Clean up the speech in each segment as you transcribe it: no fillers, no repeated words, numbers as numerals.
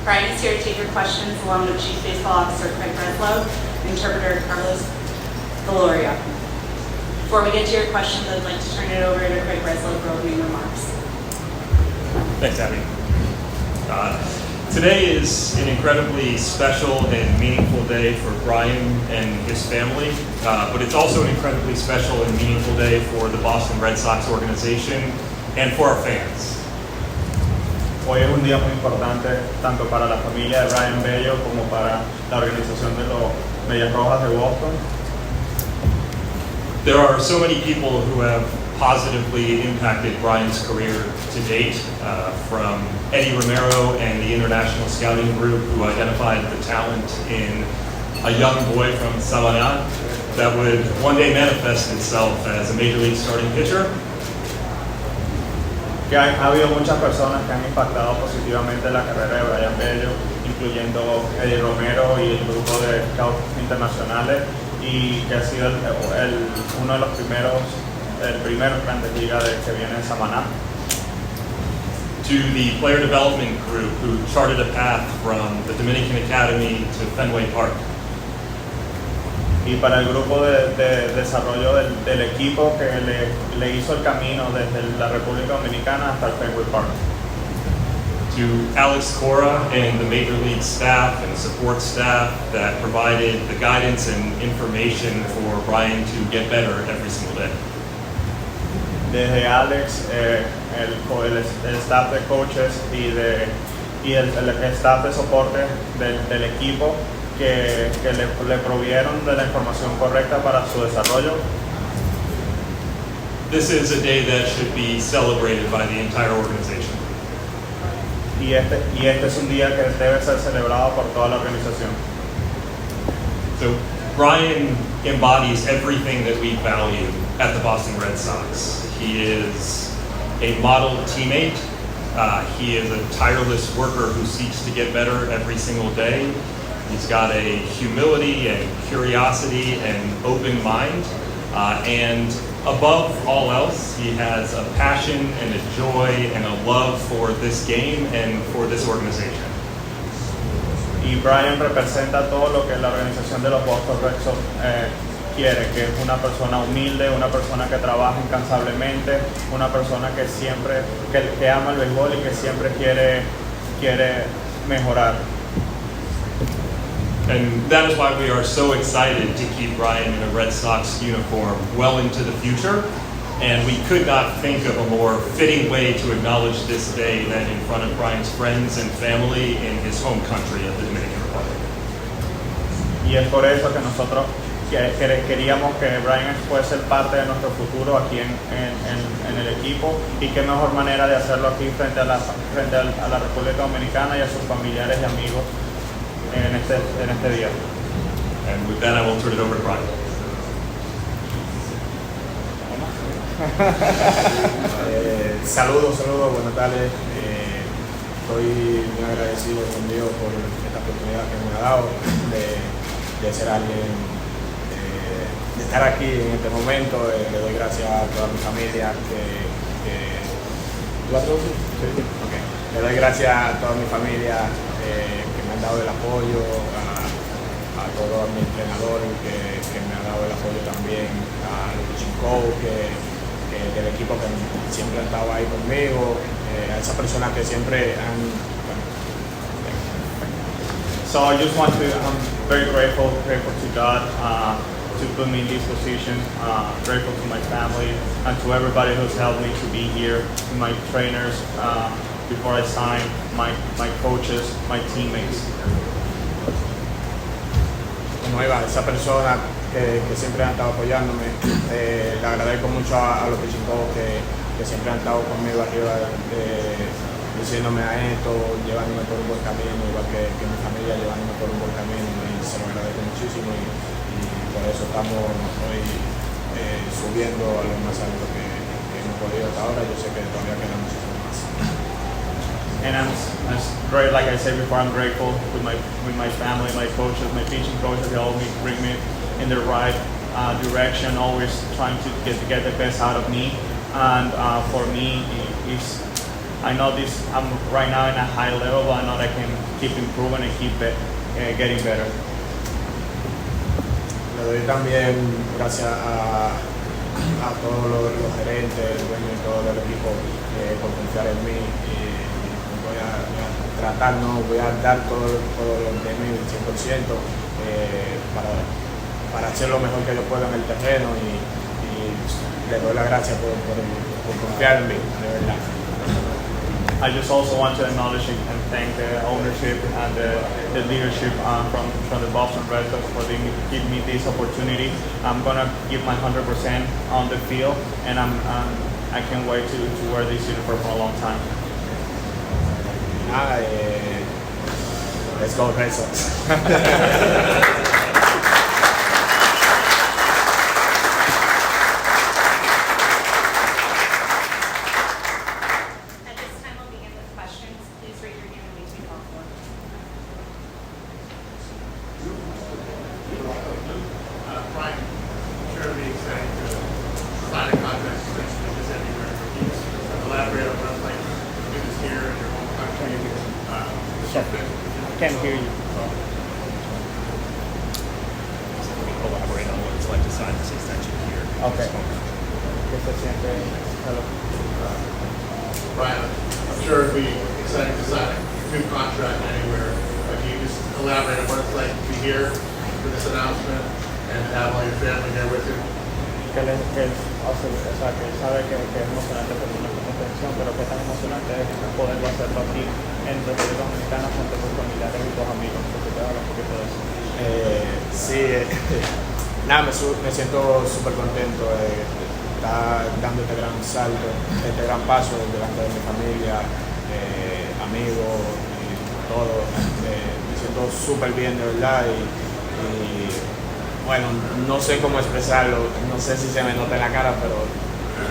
Brian is here to take your questions along with Chief Baseball Officer Craig Breslow and Interpreter Carlos Valoria. Before we get to your questions, I'd like to turn it over to Craig Breslow for opening remarks. Thanks, Abby. Today is an incredibly special and meaningful day for Brian and his family, but it's also an incredibly special and meaningful day for the Boston Red Sox organization and for our fans. Hoy es un día muy importante tanto para la familia de Brayan Bello como para la organización de los Medias Rojas de Boston. There are so many people who have positively impacted Brian's career to date, from Eddie Romero and the International Scouting Group, who identified the talent in a young boy from Savannah that would one day manifest itself as a major league starting pitcher. Que ha habido muchas personas que han impactado positivamente la carrera de Brayan Bello, incluyendo Eddie Romero y el grupo de scouts internacionales, y que ha sido uno de los primeros, el primer Grandes Ligas que viene de Samaná. To the player development group who charted a path from the Dominican Academy to Fenway Park. Y para el grupo de desarrollo del equipo que le hizo el camino desde la República Dominicana hasta el Fenway Park. To Alex Cora and the Major League staff and support staff that provided the guidance and information for Brian to get better every single day. Desde Alex, el staff de coaches y el staff de soporte del equipo que le provieron de la información correcta para su desarrollo. This is a day that should be celebrated by the entire organization. Y este es un día que debe ser celebrado por toda la organización. So Brian embodies everything that we value at the Boston Red Sox. He is a model teammate. He is a tireless worker who seeks to get better every single day. He's got a humility and curiosity and open mind. And above all else, he has a passion and a joy and a love for this game and for this organization. Y Brian representa todo lo que la organización de los Boston Red Sox quiere, que es una persona humilde, una persona que trabaja incansablemente, una persona que siempre que ama el béisbol y que siempre quiere mejorar. And that is why we are so excited to keep Brian in a Red Sox uniform well into the future. And we could not think of a more fitting way to acknowledge this day than in front of Brian's friends and family in his home country of the Dominican Republic. Y es por eso que nosotros queríamos que Brian fuese parte de nuestro futuro aquí en el equipo, y qué mejor manera de hacerlo aquí frente a la República Dominicana y a sus familiares y amigos en este día. And with that, I will turn it over to Brian. Saludos, buenas tardes. Estoy muy agradecido con Dios por esta oportunidad que me ha dado de ser alguien, de estar aquí en este momento. Le doy gracias a toda mi familia ¿Tú vas a traducir? Sí. Okay. Le doy gracias a toda mi familia que me han dado el apoyo, a todo mi entrenador que me ha dado el apoyo también, a los chicos del equipo que siempre han estado ahí conmigo, a esas personas que siempre han... So I just want to, I'm very grateful to God to put me in this position, grateful to my family and to everybody who's helped me to be here, to my trainers before I signed, my coaches, my teammates. Bueno, Eva, esa persona que siempre han estado apoyándome, le agradezco mucho a los chicos que siempre han estado conmigo arriba, diciéndome a esto, llevándome por un buen camino, igual que mi familia llevándome por un buen camino, y se lo agradezco muchísimo, y por eso estamos hoy subiendo a lo más alto que hemos podido hasta ahora. Yo sé que todavía queda muchísimo más. And I'm great, like I said before, I'm grateful with my family, my coaches, my pitching coaches. They always bring me in the right direction, always trying to get the best out of me. And for me, it's I know I'm right now in a high level, but I know that I can keep improving and keep getting better. Le doy también gracias a todos los gerentes, el dueño y todo el equipo por confiar en mí. Voy a tratar, no, voy a dar todo de mí, el 100%, para hacer lo mejor que yo pueda en el terreno y le doy las gracias por confiar en mí, de verdad. I just also want to acknowledge and thank the ownership and the leadership from the Boston Red Sox for giving me this opportunity. I'm gonna give my 100% on the field, and I can't wait to wear this uniform for a long time. Let's go Red Sox. I can't hear you. We collaborate on what it's like to sign this extension here. Okay. ¿Qué se siente? Hello. Brayan, I'm sure it'd be exciting to sign a new contract anywhere. Can you just elaborate on what it's like to be here for this announcement and have all your family there with you? Que sabe que es emocionante por una extensión, pero que tan emocionante es poder hacerlo aquí en República Dominicana junto con familiares y tus amigos. Porque te hablo un poquito de eso. Sí, nada, me siento súper contento de estar dando este gran salto, este gran paso delante de mi familia, amigos y todo. Me siento súper bien, de verdad. Y bueno, no sé cómo expresarlo, no sé si se me nota en la cara, pero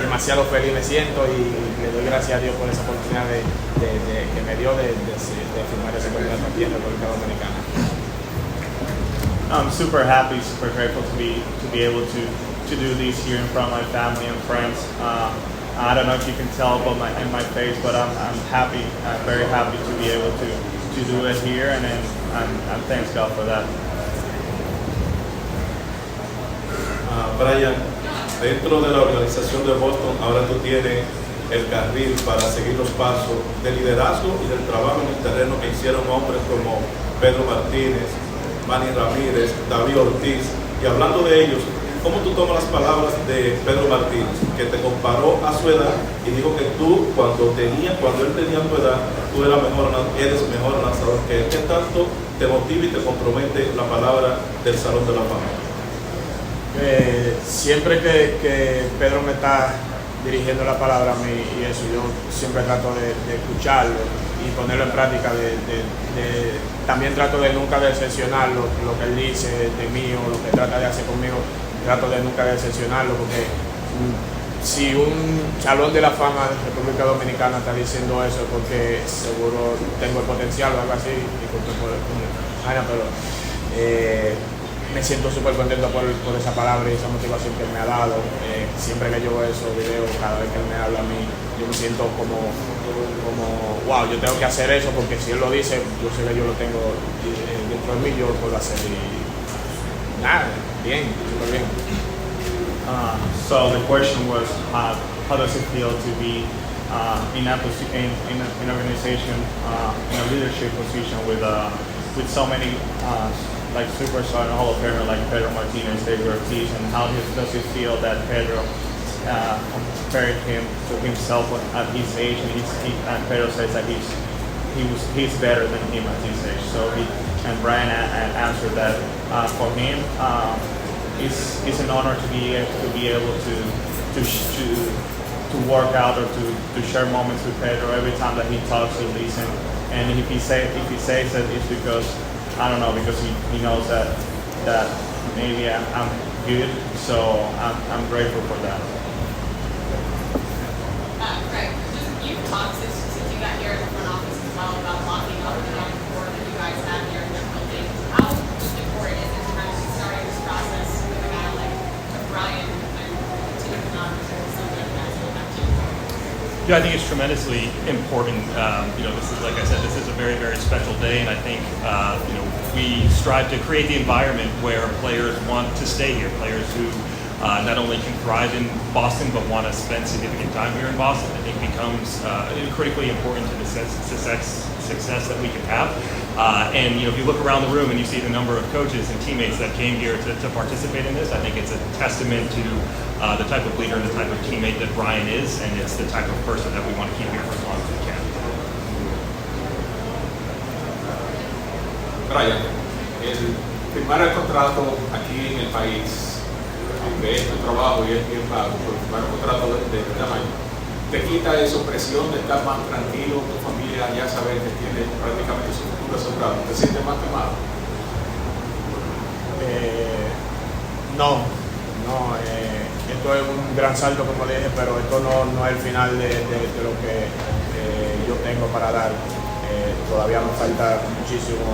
demasiado feliz me siento y le doy gracias a Dios por esa oportunidad que me dio de firmar ese contrato aquí en República Dominicana. I'm super happy, super grateful to be able to do this here in front of my family and friends. I don't know if you can tell in my face, but I'm happy. I'm very happy to be able to do it here, and I'm thanks God for that. Brayan, dentro de la organización de Boston, ahora tú tienes el carril para seguir los pasos del liderazgo y del trabajo en el terreno que hicieron hombres como Pedro Martínez, Manny Ramírez, David Ortiz. Y hablando de ellos, ¿cómo tú tomas las palabras de Pedro Martínez, que te comparó a su edad y dijo que tú, cuando él tenía tu edad, tú eres mejor lanzador que él? ¿Qué tanto te motiva y te compromete la palabra del Salón de la Fama? Siempre que Pedro me está dirigiendo la palabra a mí y eso, yo siempre trato de escucharlo y ponerlo en práctica. También trato de nunca decepcionar lo que él dice de mí o lo que trata de hacer conmigo. Trato de nunca decepcionarlo, porque si un Salón de la Fama de República Dominicana está diciendo eso es porque seguro tengo el potencial o algo así, pero me siento súper contento por esa palabra y esa motivación que él me ha dado. Siempre que yo veo esos videos, cada vez que él me habla a mí, yo me siento como wow, yo tengo que hacer eso, porque si él lo dice, yo sé que yo lo tengo dentro de mí, yo lo puedo hacer. Y nada, bien, súper bien. So the question was, how does it feel to be in an organization, in a leadership position with so many like superstar and Hall of Famer like Pedro Martinez, David Ortiz, and how does it feel that Pedro compared him to himself at his age, and Pedro says that he's better than him at his age. So Brayan answered that for him it's an honor to be able to work out or to share moments with Pedro. Every time that he talks, he listens, and if he says that, it's because I don't know, because he knows that maybe I'm good, so I'm grateful for that. Greg, you've talked since you got here in the front office as well about locking up the board that you guys have here in your building. How important is it to kind of starting this process with a guy like Brayan and continuing on with something like that? Yeah, I think it's tremendously important. This is, like I said, this is a very, very special day, and I think, we strive to create the environment where players want to stay here, players who not only can thrive in Boston, but want to spend significant time here in Boston. I think becomes critically important to the success that we can have. If you look around the room and you see the number of coaches and teammates that came here to participate in this, I think it's a testament to the type of leader and the type of teammate that Brayan is, and it's the type of person that we want to keep here for as long as we can. Brayan, el firmar el contrato aquí en el país, aunque es tu trabajo y es bien pago, pero firmar un contrato de este tamaño, te quita esa presión de estar más tranquilo, tu familia ya sabe que tiene prácticamente su futuro asegurado, te sientes más quemado. Esto es un gran salto, como le dije, pero esto no es el final de lo que yo tengo para dar. Todavía me falta muchísimo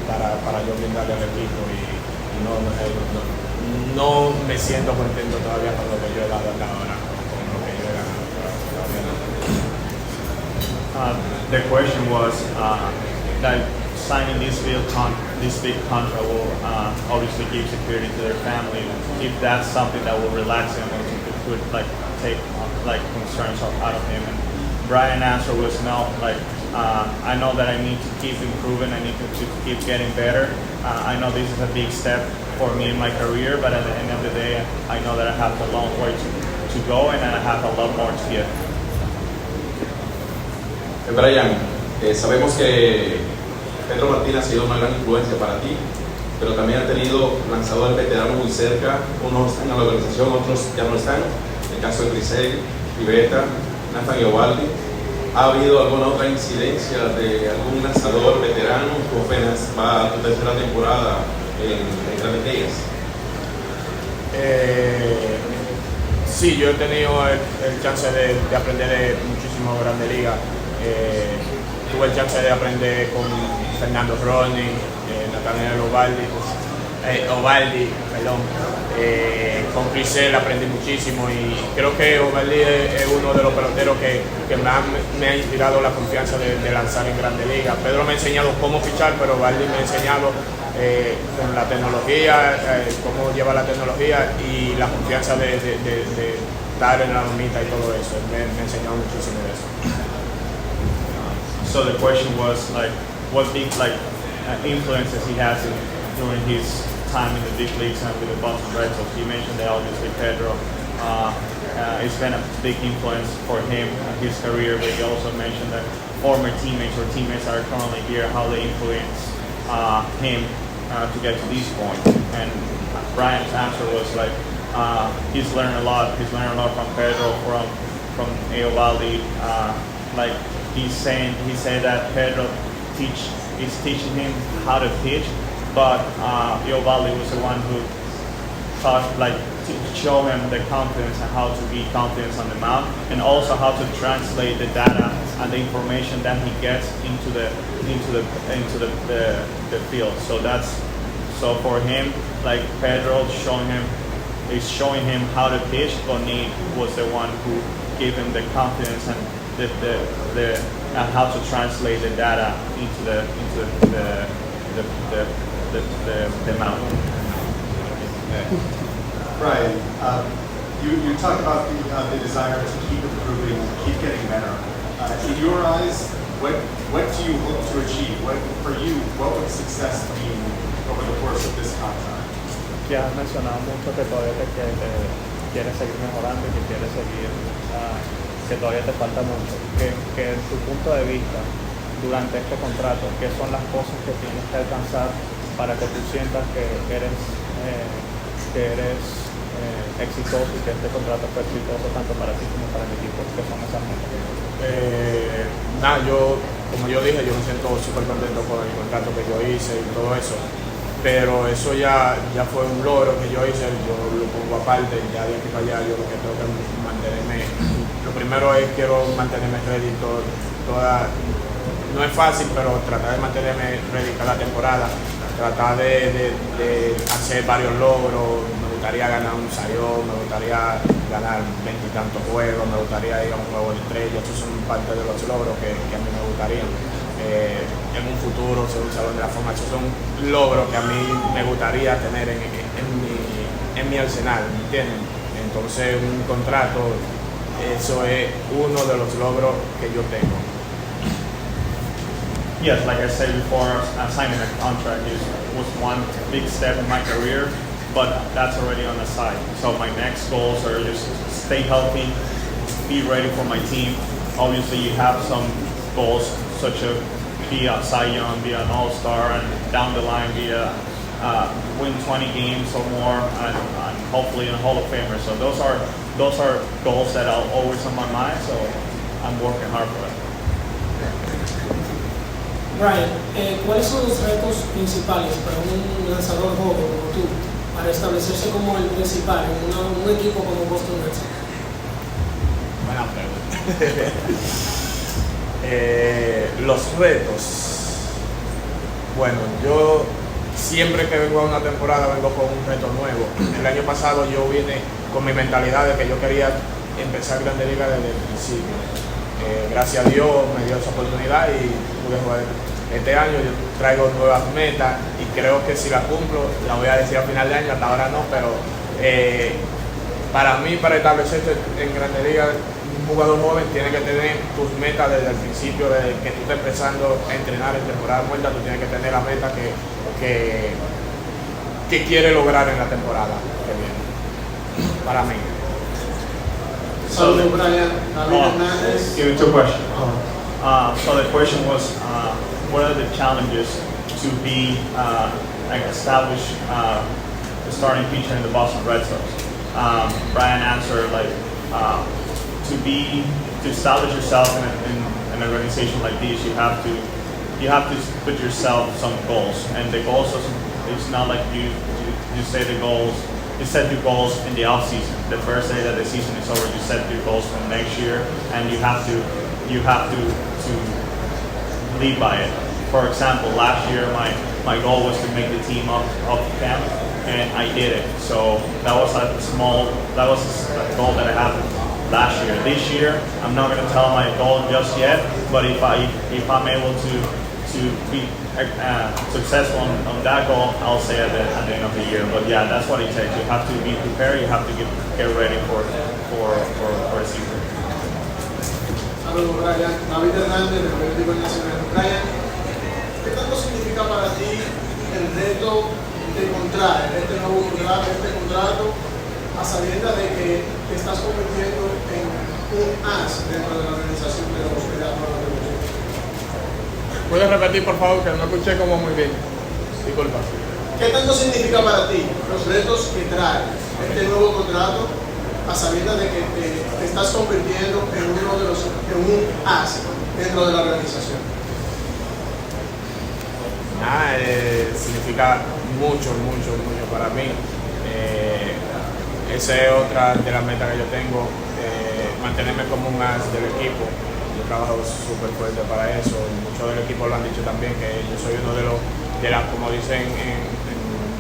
para yo brindarle al equipo y no me siento contento todavía con lo que yo he dado hasta ahora, con lo que yo he ganado todavía. The question was that signing this big contract will obviously give security to their family. If that's something that will relax him, or if it could take concerns out of him. And Brayan's answer was no. I know that I need to keep improving. I need to keep getting better. I know this is a big step for me in my career, but at the end of the day, I know that I have a long way to go, and I have a lot more to give. Brayan, sabemos que Pedro Martín ha sido una gran influencia para ti, pero también ha tenido lanzadores veteranos muy cerca, unos están en la organización, otros ya no están. El caso de Grisel, Pivetta, Nathan y Ovaldi. ¿Ha habido alguna otra incidencia de algún lanzador veterano que apenas va a tu tercera temporada en Grandes Ligas? Sí, yo he tenido el chance de aprender de muchísimo Grandes Ligas. Tuve el chance de aprender con Fernando Rodney, Nathaniel Ovaldi, con Grisel aprendí muchísimo y creo que Ovaldi es uno de los peloteros que más me ha inspirado la confianza de lanzar en Grandes Ligas. Pedro me ha enseñado cómo fichar, pero Ovaldi me ha enseñado con la tecnología, cómo llevar la tecnología y la confianza de estar en la lomita y todo eso. Me ha enseñado muchísimo de eso. So the question was what big influences he has during his time in the big leagues and with the Boston Red Sox. You mentioned that obviously Pedro it's been a big influence for him in his career, but you also mentioned that former teammates or teammates that are currently here, how they influence him to get to this point. And Brayan's answer was he's learned a lot. He's learned a lot from Pedro, from Eovaldi. He said that Pedro is teaching him how to pitch, but Eovaldi was the one who taught, to show him the confidence and how to be confident on the mound, and also how to translate the data and the information that he gets into the field. So for him, Pedro is showing him how to pitch, but Nick was the one who gave him the confidence and how to translate the data into the mound. Brayan, you talk about the desire to keep improving, keep getting better. In your eyes, what do you hope to achieve? For you, what would success mean over the course of this contract? Ya has mencionado mucho que todavía te quieres seguir mejorando y que quieres seguir, que todavía te falta mucho. Que en tu punto de vista, durante este contrato, ¿qué son las cosas que tienes que alcanzar para que tú sientas que eres exitoso y que este contrato fue exitoso tanto para ti como para el equipo? ¿Qué son esas metas? Como yo dije, yo me siento súper contento con el contrato que yo hice y todo eso, pero eso ya fue un logro que yo hice, yo lo pongo aparte, ya de aquí para allá yo lo que tengo que mantenerme, lo primero es quiero mantenerme ready no es fácil, pero tratar de mantenerme ready cada temporada, tratar de hacer varios logros. Me gustaría ganar un sayón, me gustaría ganar 20 y tantos juegos, me gustaría ir a un juego de estrellas. Estos son parte de los logros que a mí me gustarían. En un futuro ser un salón de la fama. Esos son logros que a mí me gustaría tener en mi arsenal, ¿me entienden? Entonces un contrato, eso es uno de los logros que yo tengo. Yes, like I said before, signing a contract was one big step in my career, but that's already on the side. So my next goals are just stay healthy, be ready for my team. Obviously, you have some goals such as be a Cy Young, be an All-Star, and down the line be a win 20 games or more, and hopefully in a Hall of Famer. So those are goals that are always on my mind. So I'm working hard for it. Brayan, ¿cuáles son los retos principales para un lanzador joven como tú para establecerse como el principal en un equipo como Boston Red Sox? Buena pregunta. Los retos. Bueno, yo siempre que vengo a una temporada vengo con un reto nuevo. El año pasado yo vine con mi mentalidad de que yo quería empezar Grande Liga desde el principio. Gracias a Dios me dio esa oportunidad y pude jugar. Este año yo traigo nuevas metas y creo que si las cumplo, la voy a decir a final de año, hasta ahora no, pero para mí, para establecerse en Grande Liga, un jugador joven tiene que tener tus metas desde el principio, desde que tú estés empezando a entrenar en temporada muerta, tú tienes que tener la meta que quiere lograr en la temporada que viene, para mí. So, give me two questions. So the question was, what are the challenges to be like established the starting pitcher in the Boston Red Sox? Brayan answered like to establish yourself in an organization like this, you have to put yourself some goals, and the goals it's not like you say the goals. You set your goals in the off season. The first day that the season is over, you set your goals for next year, and you have to lead by it. For example, last year my goal was to make the team up camp, and I did it. So that was a goal that I had last year. This year, I'm not going to tell my goal just yet, but if I'm able to be successful on that goal, I'll say at the end of the year. But yeah, that's what it takes. You have to be prepared. You have to get ready for a season. Saludos, Brayan. David Hernández, del periódico nacional. Brayan, ¿qué tanto significa para ti el reto de encontrar este nuevo contrato, a sabiendas de que te estás convirtiendo en un as dentro de la organización de los Medias Rojas de Boston? ¿Puedes repetir, por favor, que no escuché como muy bien? Disculpa. ¿Qué tanto significa para ti los retos que trae este nuevo contrato, a sabiendas de que te estás convirtiendo en un as dentro de la organización? Nada, significa mucho para mí. Esa es otra de las metas que yo tengo, mantenerme como un as del equipo. Yo trabajo súper fuerte para eso. Muchos del equipo lo han dicho también, que yo soy uno de las, como dicen en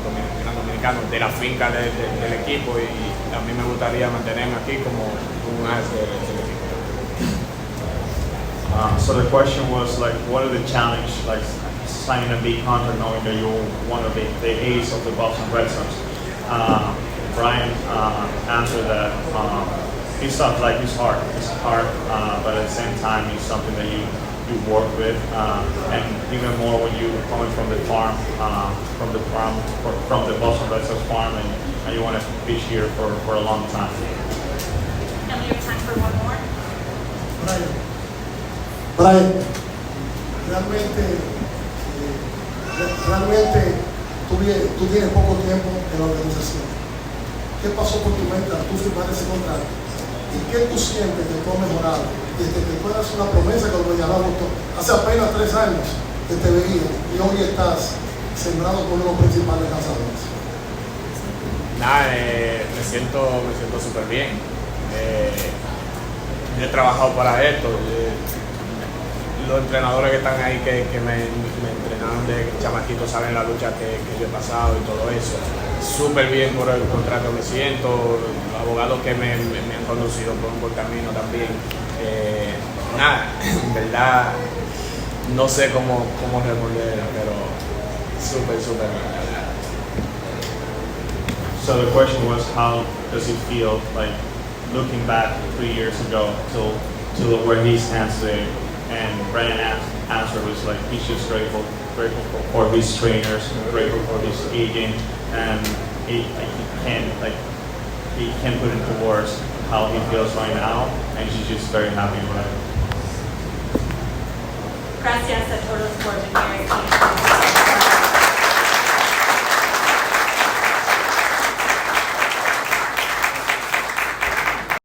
dominicano, de la finca del equipo, y a mí me gustaría mantenerme aquí como un as del equipo. So the question was like, what are the challenges like signing a big contract knowing that you're one of the ace of the Boston Red Sox? Brayan answered that it's stuff like it's hard, but at the same time it's something that you work with, and even more when you coming from the farm, from the Boston Red Sox farm, and you want to fish here for a long time. And we have time for one more. Brayan, realmente tú tienes poco tiempo en la organización. ¿Qué pasó por tu mente al tú firmar ese contrato? ¿Y qué tú sientes que tú has mejorado? Desde que tú eras una promesa que lo llamamos hace apenas 3 años que te veía, y hoy estás sembrado con uno de los principales lanzadores. Nada, me siento súper bien. Yo he trabajado para esto. Los entrenadores que están ahí que me entrenan llenaron de chamaquitos, saben la lucha que yo he pasado y todo eso. Súper bien por el contrato me siento, los abogados que me han conducido por un buen camino también. Nada, en verdad no sé cómo responder, pero súper bien. So the question was, how does it feel like looking back 3 years ago to where he stands today? And Brayan's answer was like, he's just grateful for his trainers, grateful for his agent, and he can't put into words how he feels right now, and she's just very happy with it. Gracias a todos por venir aquí.